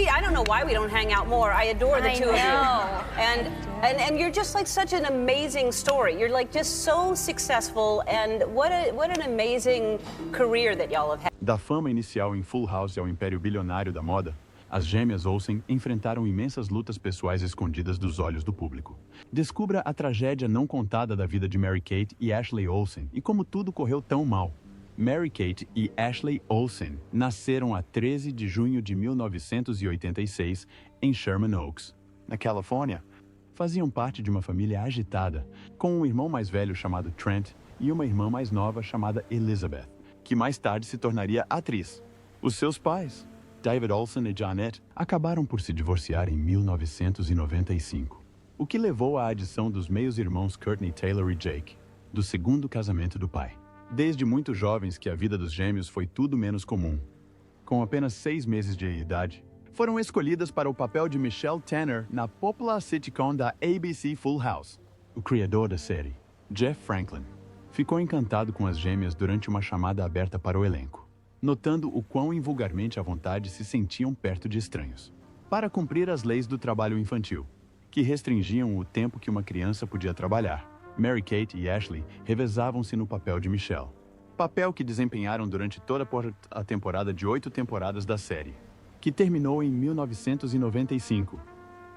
I don't know why we don't hang out more. I adore the two of you. And you're just like such an amazing story. You're like just so successful, and what an amazing career that y'all have had. Da fama inicial em Full House ao império bilionário da moda, as gêmeas Olsen enfrentaram imensas lutas pessoais escondidas dos olhos do público. Descubra a tragédia não contada da vida de Mary-Kate e Ashley Olsen e como tudo correu tão mal. Mary-Kate e Ashley Olsen nasceram a 13 de junho de 1986 em Sherman Oaks, na Califórnia. Faziam parte de uma família agitada, com um irmão mais velho chamado Trent e uma irmã mais nova chamada Elizabeth, que mais tarde se tornaria atriz. Os seus pais, David Olsen e Janet, acabaram por se divorciar em 1995, o que levou à adição dos meios-irmãos Courtney Taylor e Jake, do segundo casamento do pai. Desde muito jovens que a vida dos gêmeos foi tudo menos comum. Com apenas 6 meses de idade, foram escolhidas para o papel de Michelle Tanner na popular sitcom da ABC Full House. O criador da série, Jeff Franklin, ficou encantado com as gêmeas durante uma chamada aberta para o elenco, notando o quão invulgarmente à vontade se sentiam perto de estranhos. Para cumprir as leis do trabalho infantil, que restringiam o tempo que uma criança podia trabalhar, Mary-Kate e Ashley revezavam-se no papel de Michelle, papel que desempenharam durante toda a temporada de 8 temporadas da série, que terminou em 1995.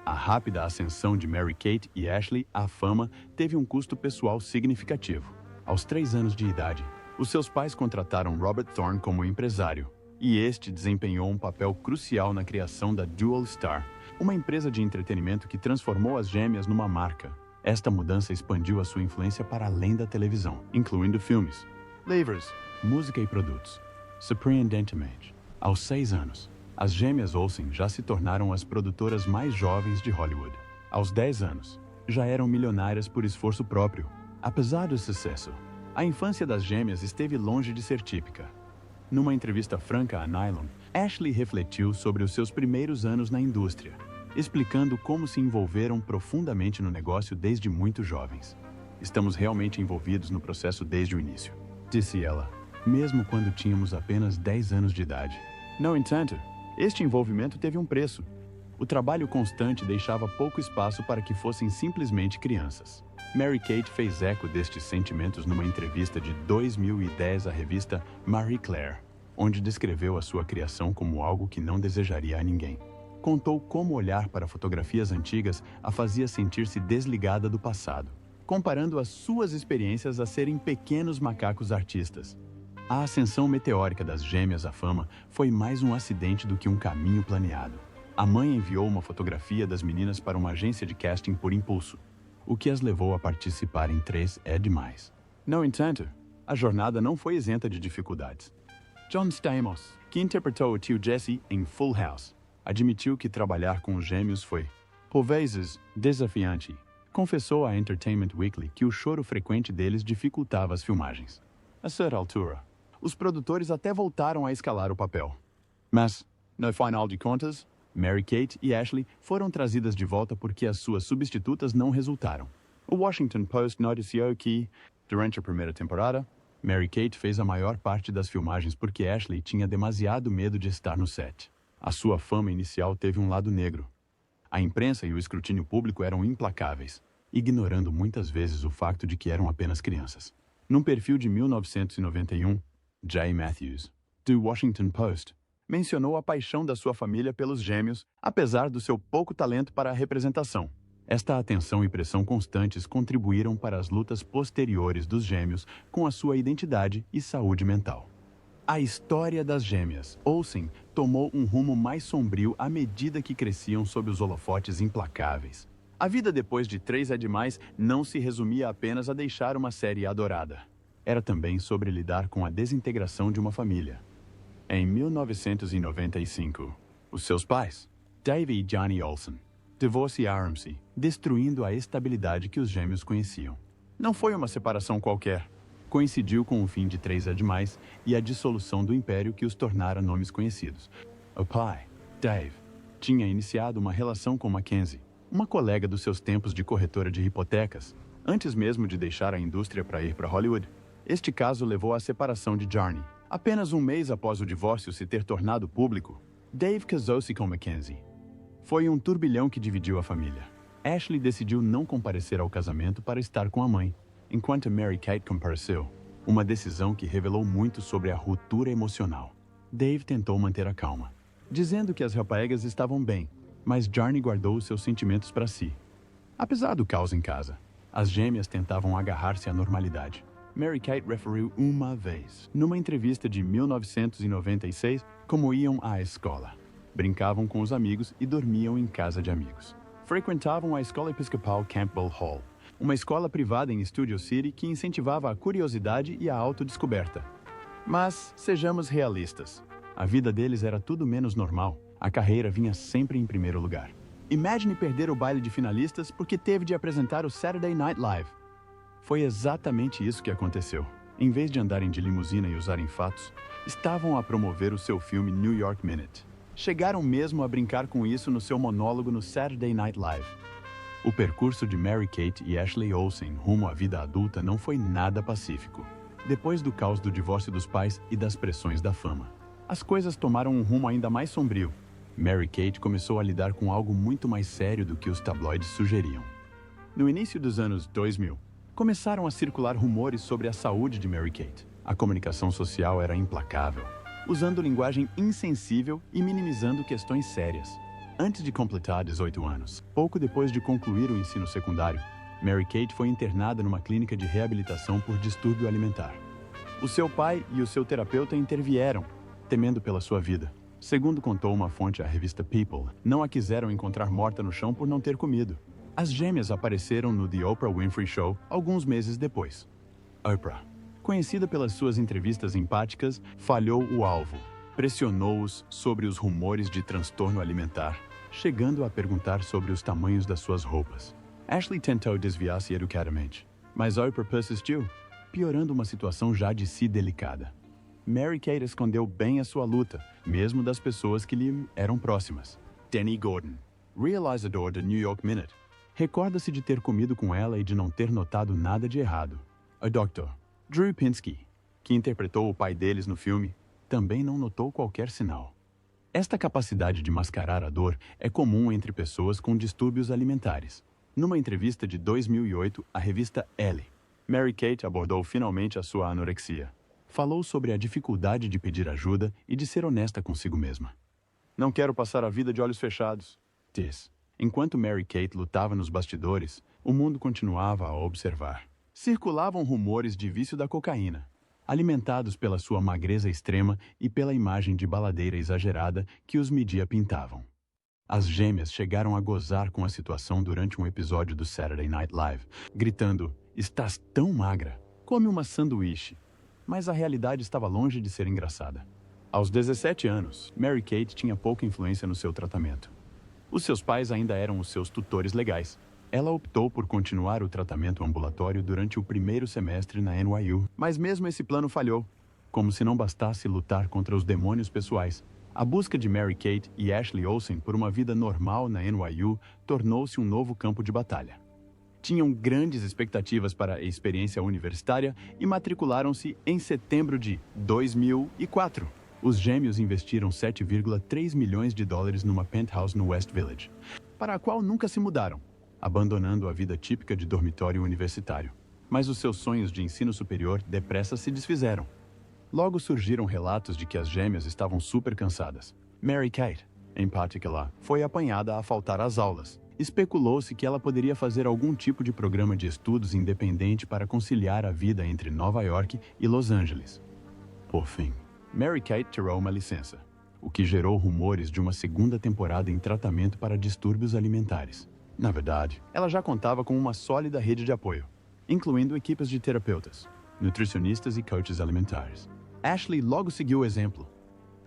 A rápida ascensão de Mary-Kate e Ashley à fama teve um custo pessoal significativo. Aos 3 anos de idade, os seus pais contrataram Robert Thorne como empresário, e este desempenhou um papel crucial na criação da Dual Star, uma empresa de entretenimento que transformou as gêmeas numa marca. Esta mudança expandiu a sua influência para além da televisão, incluindo filmes, livros, música e produtos. Surpreendentemente, aos 6 anos, as gêmeas Olsen já se tornaram as produtoras mais jovens de Hollywood. Aos 10 anos, já eram milionárias por esforço próprio. Apesar do sucesso, a infância das gêmeas esteve longe de ser típica. Numa entrevista franca à Nylon, Ashley refletiu sobre os seus primeiros anos na indústria, explicando como se envolveram profundamente no negócio desde muito jovens. Estamos realmente envolvidos no processo desde o início, disse ela, mesmo quando tínhamos apenas 10 anos de idade. No entanto, este envolvimento teve um preço. O trabalho constante deixava pouco espaço para que fossem simplesmente crianças. Mary-Kate fez eco destes sentimentos numa entrevista de 2010 à revista Marie Claire, onde descreveu a sua criação como algo que não desejaria a ninguém. Contou como olhar para fotografias antigas a fazia sentir-se desligada do passado, comparando as suas experiências a serem pequenos macacos artistas. A ascensão meteórica das gêmeas à fama foi mais um acidente do que um caminho planeado. A mãe enviou uma fotografia das meninas para uma agência de casting por impulso, o que as levou a participar em 3 é demais. No entanto, a jornada não foi isenta de dificuldades. John Stamos, que interpretou o tio Jesse em Full House, admitiu que trabalhar com os gêmeos foi, por vezes, desafiante. Confessou à Entertainment Weekly que o choro frequente deles dificultava as filmagens. A certa altura, os produtores até voltaram a escalar o papel. Mas, no final de contas, Mary-Kate e Ashley foram trazidas de volta porque as suas substitutas não resultaram. O Washington Post noticiou que, durante a primeira temporada, Mary-Kate fez a maior parte das filmagens porque Ashley tinha demasiado medo de estar no set. A sua fama inicial teve um lado negro. A imprensa e o escrutínio público eram implacáveis, ignorando muitas vezes o fato de que eram apenas crianças. Num perfil de 1991, Jay Matthews, do Washington Post, mencionou a paixão da sua família pelos gêmeos, apesar do seu pouco talento para a representação. Esta atenção e pressão constantes contribuíram para as lutas posteriores dos gêmeos com a sua identidade e saúde mental. A história das gêmeas Olsen tomou um rumo mais sombrio à medida que cresciam sob os holofotes implacáveis. A vida depois de 3 é demais não se resumia apenas a deixar uma série adorada. Era também sobre lidar com a desintegração de uma família. Em 1995, os seus pais, Dave e Johnny Olsen, divorciaram-se, destruindo a estabilidade que os gêmeos conheciam. Não foi uma separação qualquer. Coincidiu com o fim de 3 é demais e a dissolução do império que os tornara nomes conhecidos. O pai, Dave, tinha iniciado uma relação com Mackenzie, uma colega dos seus tempos de corretora de hipotecas, antes mesmo de deixar a indústria para ir para Hollywood. Este caso levou à separação de Johnny. Apenas um mês após o divórcio se ter tornado público, Dave casou-se com Mackenzie. Foi um turbilhão que dividiu a família. Ashley decidiu não comparecer ao casamento para estar com a mãe, enquanto Mary-Kate compareceu. Uma decisão que revelou muito sobre a ruptura emocional. Dave tentou manter a calma, dizendo que as raparigas estavam bem, mas Jarney guardou seus sentimentos para si. Apesar do caos em casa, as gêmeas tentavam agarrar-se à normalidade. Mary-Kate referiu uma vez, numa entrevista de 1996, como iam à escola. Brincavam com os amigos e dormiam em casa de amigos. Frequentavam a Escola Episcopal Campbell Hall, uma escola privada em Studio City que incentivava a curiosidade e a autodescoberta. Mas, sejamos realistas, a vida deles era tudo menos normal. A carreira vinha sempre em primeiro lugar. Imagine perder o baile de finalistas porque teve de apresentar o Saturday Night Live. Foi exatamente isso que aconteceu. Em vez de andarem de limusina e usarem fatos, estavam a promover o seu filme New York Minute. Chegaram mesmo a brincar com isso no seu monólogo no Saturday Night Live. O percurso de Mary-Kate e Ashley Olsen rumo à vida adulta não foi nada pacífico. Depois do caos do divórcio dos pais e das pressões da fama, as coisas tomaram um rumo ainda mais sombrio. Mary-Kate começou a lidar com algo muito mais sério do que os tabloides sugeriam. No início dos anos 2000, começaram a circular rumores sobre a saúde de Mary-Kate. A comunicação social era implacável, usando linguagem insensível e minimizando questões sérias. Antes de completar 18 anos, pouco depois de concluir o ensino secundário, Mary-Kate foi internada numa clínica de reabilitação por distúrbio alimentar. O seu pai e o seu terapeuta intervieram, temendo pela sua vida. Segundo contou uma fonte à revista People, não a quiseram encontrar morta no chão por não ter comido. As gêmeas apareceram no The Oprah Winfrey Show alguns meses depois. Oprah, conhecida pelas suas entrevistas empáticas, falhou o alvo. Pressionou-os sobre os rumores de transtorno alimentar, chegando a perguntar sobre os tamanhos das suas roupas. Ashley tentou desviar-se educadamente, mas Oprah persistiu, piorando uma situação já de si delicada. Mary-Kate escondeu bem a sua luta, mesmo das pessoas que lhe eram próximas. Danny Gordon, realizador do New York Minute, recorda-se de ter comido com ela e de não ter notado nada de errado. O Dr. Drew Pinsky, que interpretou o pai deles no filme, também não notou qualquer sinal. Esta capacidade de mascarar a dor é comum entre pessoas com distúrbios alimentares. Numa entrevista de 2008 à revista Elle, Mary-Kate abordou finalmente a sua anorexia. Falou sobre a dificuldade de pedir ajuda e de ser honesta consigo mesma. Não quero passar a vida de olhos fechados, diz. Enquanto Mary-Kate lutava nos bastidores, o mundo continuava a observar. Circulavam rumores de vício da cocaína, alimentados pela sua magreza extrema e pela imagem de baladeira exagerada que os mídia pintavam. As gêmeas chegaram a gozar com a situação durante um episódio do Saturday Night Live, gritando, "Estás tão magra, come uma sanduíche." Mas a realidade estava longe de ser engraçada. Aos 17 anos, Mary-Kate tinha pouca influência no seu tratamento. Os seus pais ainda eram os seus tutores legais. Ela optou por continuar o tratamento ambulatório durante o primeiro semestre na NYU, mas mesmo esse plano falhou. Como se não bastasse lutar contra os demônios pessoais, a busca de Mary-Kate e Ashley Olsen por uma vida normal na NYU tornou-se um novo campo de batalha. Tinham grandes expectativas para a experiência universitária e matricularam-se em setembro de 2004. Os gêmeos investiram $7,3 milhões numa penthouse no West Village, para a qual nunca se mudaram, abandonando a vida típica de dormitório universitário. Mas os seus sonhos de ensino superior depressa se desfizeram. Logo surgiram relatos de que as gêmeas estavam super cansadas. Mary-Kate, em particular, foi apanhada a faltar às aulas. Especulou-se que ela poderia fazer algum tipo de programa de estudos independente para conciliar a vida entre Nova York e Los Angeles. Por fim, Mary-Kate tirou uma licença, o que gerou rumores de uma segunda temporada em tratamento para distúrbios alimentares. Na verdade, ela já contava com uma sólida rede de apoio, incluindo equipes de terapeutas, nutricionistas e coaches alimentares. Ashley logo seguiu o exemplo.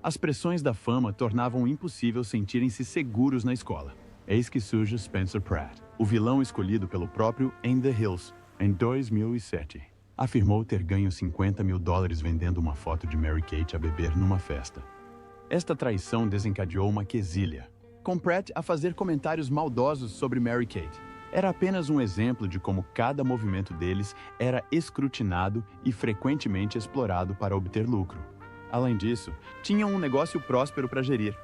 As pressões da fama tornavam impossível sentirem-se seguros na escola. Eis que surge Spencer Pratt, o vilão escolhido pelo próprio In the Hills, em 2007. Afirmou ter ganho $50 mil vendendo uma foto de Mary-Kate a beber numa festa. Esta traição desencadeou uma quesilha, com Pratt a fazer comentários maldosos sobre Mary-Kate. Era apenas um exemplo de como cada movimento deles era escrutinado e frequentemente explorado para obter lucro. Além disso, tinham um negócio próspero para gerir.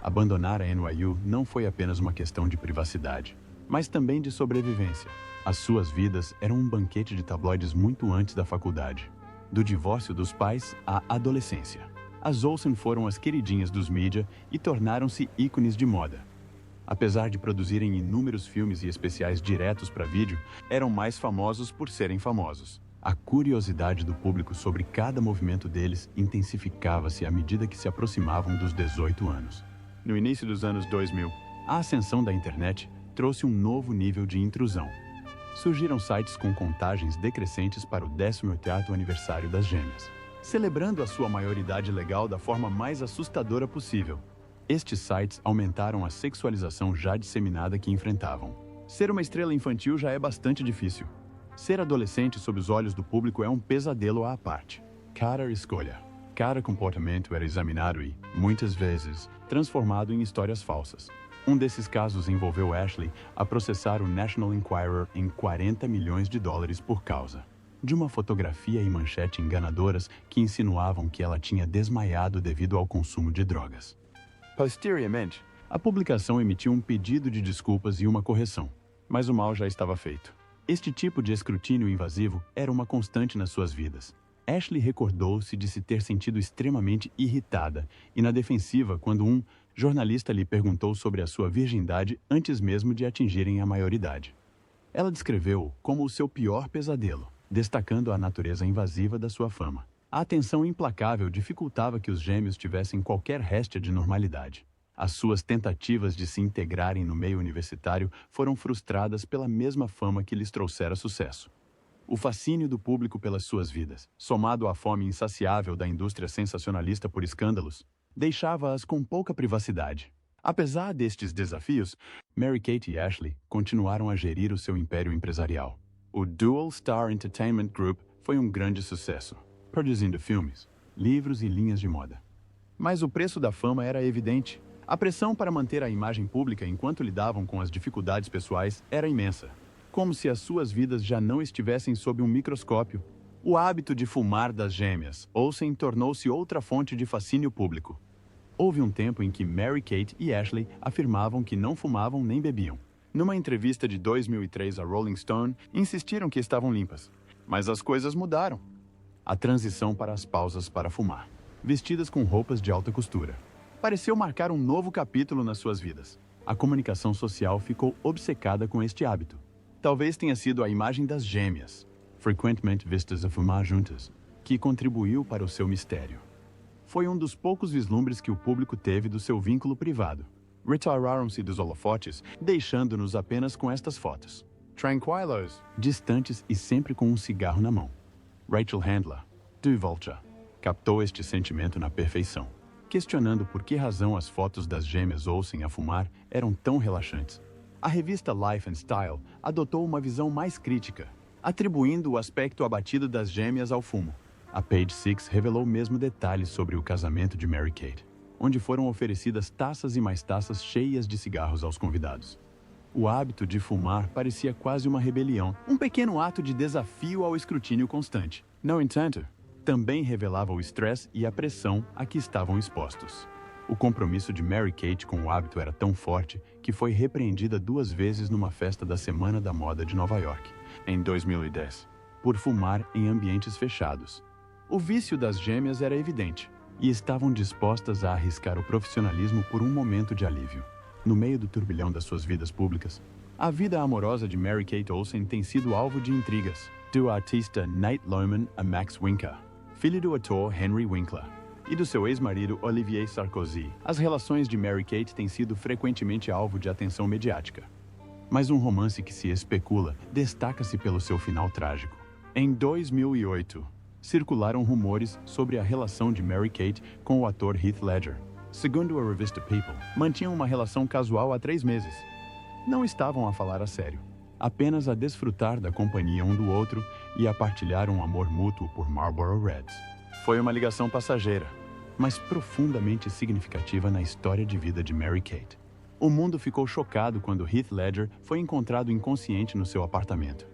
Abandonar a NYU não foi apenas uma questão de privacidade, mas também de sobrevivência. As suas vidas eram um banquete de tabloides muito antes da faculdade. Do divórcio dos pais à adolescência. As Olsen foram as queridinhas dos mídia e tornaram-se ícones de moda. Apesar de produzirem inúmeros filmes e especiais diretos para vídeo, eram mais famosos por serem famosos. A curiosidade do público sobre cada movimento deles intensificava-se à medida que se aproximavam dos 18 anos. No início dos anos 2000, a ascensão da internet trouxe um novo nível de intrusão. Surgiram sites com contagens decrescentes para o 18º aniversário das gêmeas, celebrando a sua maioridade legal da forma mais assustadora possível. Estes sites aumentaram a sexualização já disseminada que enfrentavam. Ser uma estrela infantil já é bastante difícil. Ser adolescente sob os olhos do público é um pesadelo à parte. Cada escolha, cada comportamento era examinado e, muitas vezes, transformado em histórias falsas. Um desses casos envolveu Ashley a processar o National Enquirer em $40 milhões por causa de uma fotografia e manchete enganadoras que insinuavam que ela tinha desmaiado devido ao consumo de drogas. Posteriormente, a publicação emitiu um pedido de desculpas e uma correção, mas o mal já estava feito. Este tipo de escrutínio invasivo era uma constante nas suas vidas. Ashley recordou-se de se ter sentido extremamente irritada e na defensiva quando um jornalista lhe perguntou sobre a sua virgindade antes mesmo de atingirem a maioridade. Ela descreveu-o como o seu pior pesadelo, destacando a natureza invasiva da sua fama. A atenção implacável dificultava que os gêmeos tivessem qualquer réstia de normalidade. As suas tentativas de se integrarem no meio universitário foram frustradas pela mesma fama que lhes trouxera sucesso. O fascínio do público pelas suas vidas, somado à fome insaciável da indústria sensacionalista por escândalos, deixava-as com pouca privacidade. Apesar destes desafios, Mary-Kate e Ashley continuaram a gerir o seu império empresarial. O Dual Star Entertainment Group foi um grande sucesso, produzindo filmes, livros e linhas de moda. Mas o preço da fama era evidente. A pressão para manter a imagem pública enquanto lidavam com as dificuldades pessoais era imensa. Como se as suas vidas já não estivessem sob um microscópio. O hábito de fumar das gêmeas Olsen tornou-se outra fonte de fascínio público. Houve um tempo em que Mary-Kate e Ashley afirmavam que não fumavam nem bebiam. Numa entrevista de 2003 a Rolling Stone, insistiram que estavam limpas. Mas as coisas mudaram. A transição para as pausas para fumar, vestidas com roupas de alta costura, pareceu marcar um novo capítulo nas suas vidas. A comunicação social ficou obcecada com este hábito. Talvez tenha sido a imagem das gêmeas, frequentemente vistas a fumar juntas, que contribuiu para o seu mistério. Foi um dos poucos vislumbres que o público teve do seu vínculo privado. Retiraram-se dos holofotes, deixando-nos apenas com estas fotos. Tranquilos, distantes e sempre com um cigarro na mão. Rachel Handler, do Vulture, captou este sentimento na perfeição, questionando por que razão as fotos das gêmeas Olsen a fumar eram tão relaxantes. A revista Life and Style adotou uma visão mais crítica, atribuindo o aspecto abatido das gêmeas ao fumo. A Page Six revelou mesmo detalhes sobre o casamento de Mary-Kate, onde foram oferecidas taças e mais taças cheias de cigarros aos convidados. O hábito de fumar parecia quase uma rebelião, um pequeno ato de desafio ao escrutínio constante. No entanto, também revelava o estresse e a pressão a que estavam expostos. O compromisso de Mary-Kate com o hábito era tão forte que foi repreendida 2 vezes numa festa da Semana da Moda de Nova York, em 2010, por fumar em ambientes fechados. O vício das gêmeas era evidente, e estavam dispostas a arriscar o profissionalismo por um momento de alívio. No meio do turbilhão das suas vidas públicas, a vida amorosa de Mary-Kate Olsen tem sido alvo de intrigas, do artista Nate Lohman a Max Winker, filho do ator Henry Winkler, e do seu ex-marido Olivier Sarkozy. As relações de Mary-Kate têm sido frequentemente alvo de atenção mediática. Mas um romance que se especula destaca-se pelo seu final trágico. Em 2008, circularam rumores sobre a relação de Mary-Kate com o ator Heath Ledger. Segundo a revista People, mantinham uma relação casual há 3 meses. Não estavam a falar a sério, apenas a desfrutar da companhia um do outro e a partilhar um amor mútuo por Marlboro Reds. Foi uma ligação passageira, mas profundamente significativa na história de vida de Mary-Kate. O mundo ficou chocado quando Heath Ledger foi encontrado inconsciente no seu apartamento.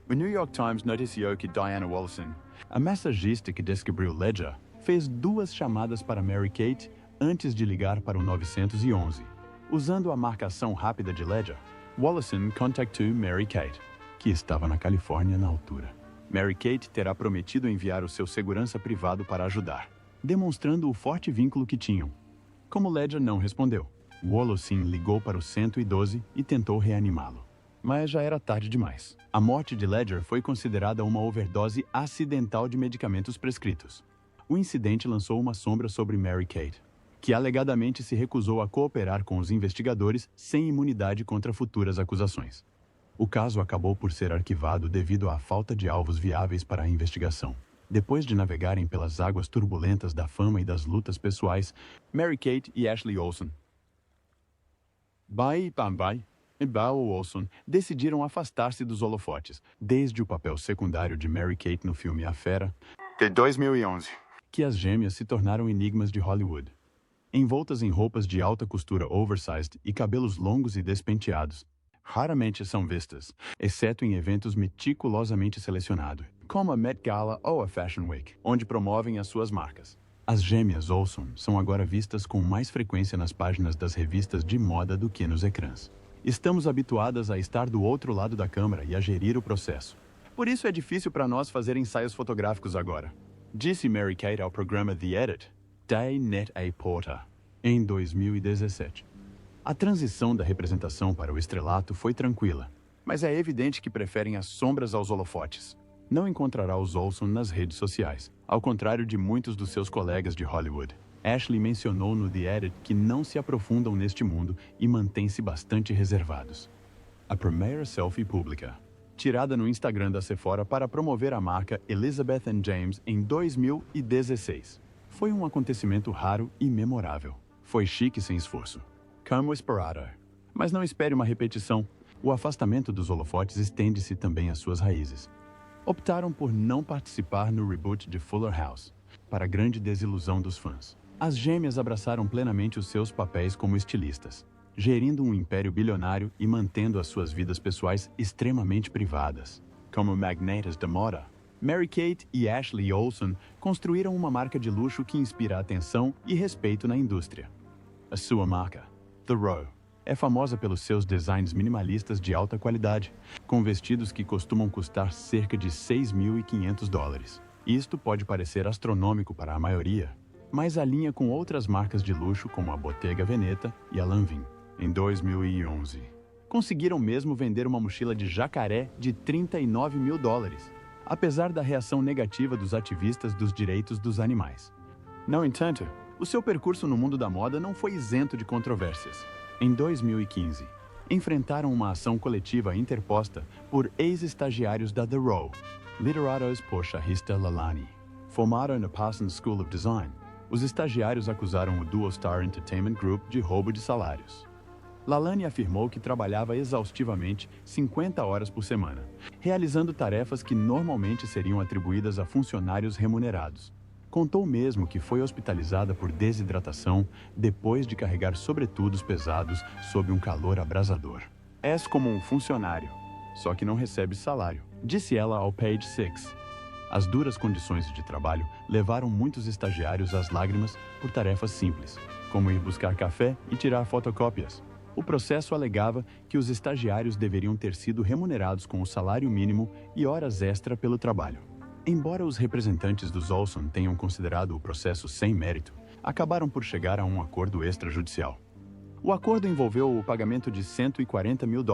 O New York Times noticiou que Diana Wolfson, a massagista que descobriu Ledger, fez 2 chamadas para Mary-Kate antes de ligar para o 911. Usando a marcação rápida de Ledger, Wollaston contactou Mary Kate, que estava na Califórnia na altura. Mary Kate terá prometido enviar o seu segurança privado para ajudar, demonstrando o forte vínculo que tinham. Como Ledger não respondeu, Wollaston ligou para o 112 e tentou reanimá-lo. Mas já era tarde demais. A morte de Ledger foi considerada uma overdose acidental de medicamentos prescritos. O incidente lançou uma sombra sobre Mary Kate, que alegadamente se recusou a cooperar com os investigadores sem imunidade contra futuras acusações. O caso acabou por ser arquivado devido à falta de alvos viáveis para a investigação. Depois de navegarem pelas águas turbulentas da fama e das lutas pessoais, Mary Kate e Ashley Olsen e Bao Olsen decidiram afastar-se dos holofotes, desde o papel secundário de Mary Kate no filme A Fera, de 2011, que as gêmeas se tornaram enigmas de Hollywood. Envoltas em roupas de alta costura oversized e cabelos longos e despenteados, raramente são vistas, exceto em eventos meticulosamente selecionados, como a Met Gala ou a Fashion Week, onde promovem as suas marcas. As gêmeas Olsen são agora vistas com mais frequência nas páginas das revistas de moda do que nos ecrãs. Estamos habituadas a estar do outro lado da câmera e a gerir o processo. Por isso é difícil para nós fazer ensaios fotográficos agora, disse Mary Kate ao programa The Edit, da Net A Porter, em 2017. A transição da representação para o estrelato foi tranquila, mas é evidente que preferem as sombras aos holofotes. Não encontrará os Olsen nas redes sociais, ao contrário de muitos dos seus colegas de Hollywood. Ashley mencionou no The Edit que não se aprofundam neste mundo e mantêm-se bastante reservados. A primeira selfie pública, tirada no Instagram da Sephora para promover a marca Elizabeth & James em 2016. Foi um acontecimento raro e memorável. Foi chique sem esforço. Como esperado. Mas não espere uma repetição. O afastamento dos holofotes estende-se também às suas raízes. Optaram por não participar no reboot de Fuller House, para grande desilusão dos fãs. As gêmeas abraçaram plenamente os seus papéis como estilistas, gerindo um império bilionário e mantendo as suas vidas pessoais extremamente privadas. Como magnatas da moda, Mary Kate e Ashley Olsen construíram uma marca de luxo que inspira atenção e respeito na indústria. A sua marca, The Row, é famosa pelos seus designs minimalistas de alta qualidade, com vestidos que costumam custar cerca de $6.500. Isto pode parecer astronômico para a maioria, mas alinha com outras marcas de luxo como a Bottega Veneta e a Lanvin. Em 2011, conseguiram mesmo vender uma mochila de jacaré de $39 mil, apesar da reação negativa dos ativistas dos direitos dos animais. No entanto, o seu percurso no mundo da moda não foi isento de controvérsias. Em 2015, enfrentaram uma ação coletiva interposta por ex-estagiários da The Row, liderados por Shahista Lalani. Formada na Parsons School of Design, os estagiários acusaram o Dual Star Entertainment Group de roubo de salários. Lalani afirmou que trabalhava exaustivamente 50 horas por semana, realizando tarefas que normalmente seriam atribuídas a funcionários remunerados. Contou mesmo que foi hospitalizada por desidratação depois de carregar sobretudos pesados sob um calor abrasador. És como um funcionário, só que não recebe salário, disse ela ao Page Six. As duras condições de trabalho levaram muitos estagiários às lágrimas por tarefas simples, como ir buscar café e tirar fotocópias. O processo alegava que os estagiários deveriam ter sido remunerados com o salário mínimo e horas extra pelo trabalho. Embora os representantes dos Olsen tenham considerado o processo sem mérito, acabaram por chegar a um acordo extrajudicial. O acordo envolveu o pagamento de $140 mil,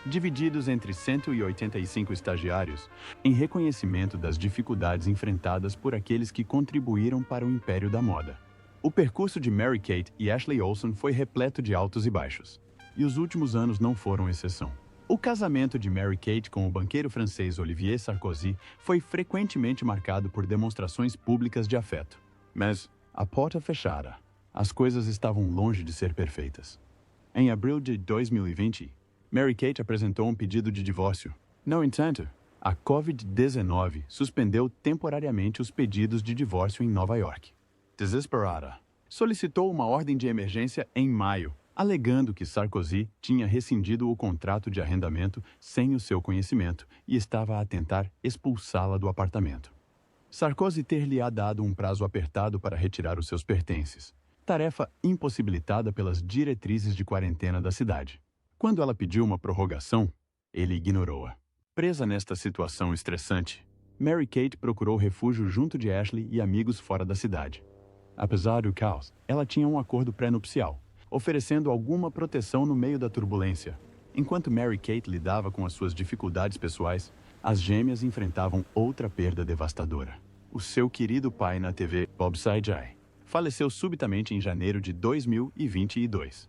divididos entre 185 estagiários, em reconhecimento das dificuldades enfrentadas por aqueles que contribuíram para o império da moda. O percurso de Mary Kate e Ashley Olsen foi repleto de altos e baixos, e os últimos anos não foram exceção. O casamento de Mary Kate com o banqueiro francês Olivier Sarkozy foi frequentemente marcado por demonstrações públicas de afeto. Mas, a porta fechada, as coisas estavam longe de ser perfeitas. Em abril de 2020, Mary Kate apresentou um pedido de divórcio. No entanto, a Covid-19 suspendeu temporariamente os pedidos de divórcio em Nova York. Desesperada, solicitou uma ordem de emergência em maio, alegando que Sarkozy tinha rescindido o contrato de arrendamento sem o seu conhecimento e estava a tentar expulsá-la do apartamento. Sarkozy ter-lhe-á dado um prazo apertado para retirar os seus pertences, tarefa impossibilitada pelas diretrizes de quarentena da cidade. Quando ela pediu uma prorrogação, ele ignorou-a. Presa nesta situação estressante, Mary-Kate procurou refúgio junto de Ashley e amigos fora da cidade. Apesar do caos, ela tinha um acordo pré-nupcial, oferecendo alguma proteção no meio da turbulência. Enquanto Mary-Kate lidava com as suas dificuldades pessoais, as gêmeas enfrentavam outra perda devastadora. O seu querido pai na TV, Bob Sajai, faleceu subitamente em janeiro de 2022.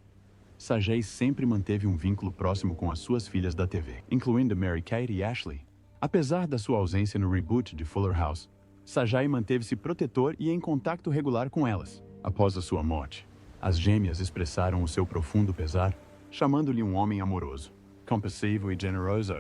Sajai sempre manteve um vínculo próximo com as suas filhas da TV, incluindo Mary-Kate e Ashley. Apesar da sua ausência no reboot de Fuller House, Sajai manteve-se protetor e em contato regular com elas. Após a sua morte, as gêmeas expressaram o seu profundo pesar, chamando-lhe um homem amoroso, compassivo e generoso.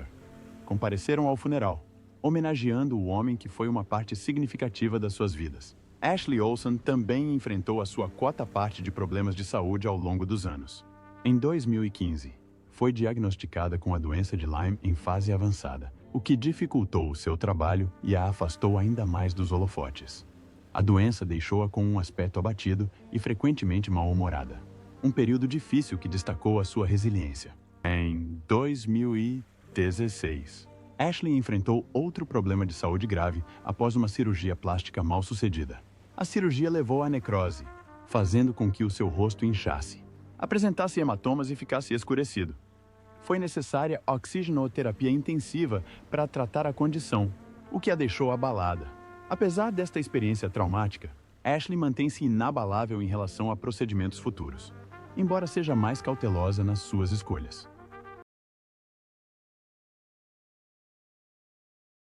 Compareceram ao funeral, homenageando o homem que foi uma parte significativa das suas vidas. Ashley Olsen também enfrentou a sua quota parte de problemas de saúde ao longo dos anos. Em 2015, foi diagnosticada com a doença de Lyme em fase avançada, o que dificultou o seu trabalho e a afastou ainda mais dos holofotes. A doença deixou-a com um aspecto abatido e frequentemente mal-humorada. Um período difícil que destacou a sua resiliência. Em 2016, Ashley enfrentou outro problema de saúde grave após uma cirurgia plástica mal-sucedida. A cirurgia levou à necrose, fazendo com que o seu rosto inchasse, apresentasse hematomas e ficasse escurecido. Foi necessária oxigenoterapia intensiva para tratar a condição, o que a deixou abalada. Apesar desta experiência traumática, Ashley mantém-se inabalável em relação a procedimentos futuros, embora seja mais cautelosa nas suas escolhas.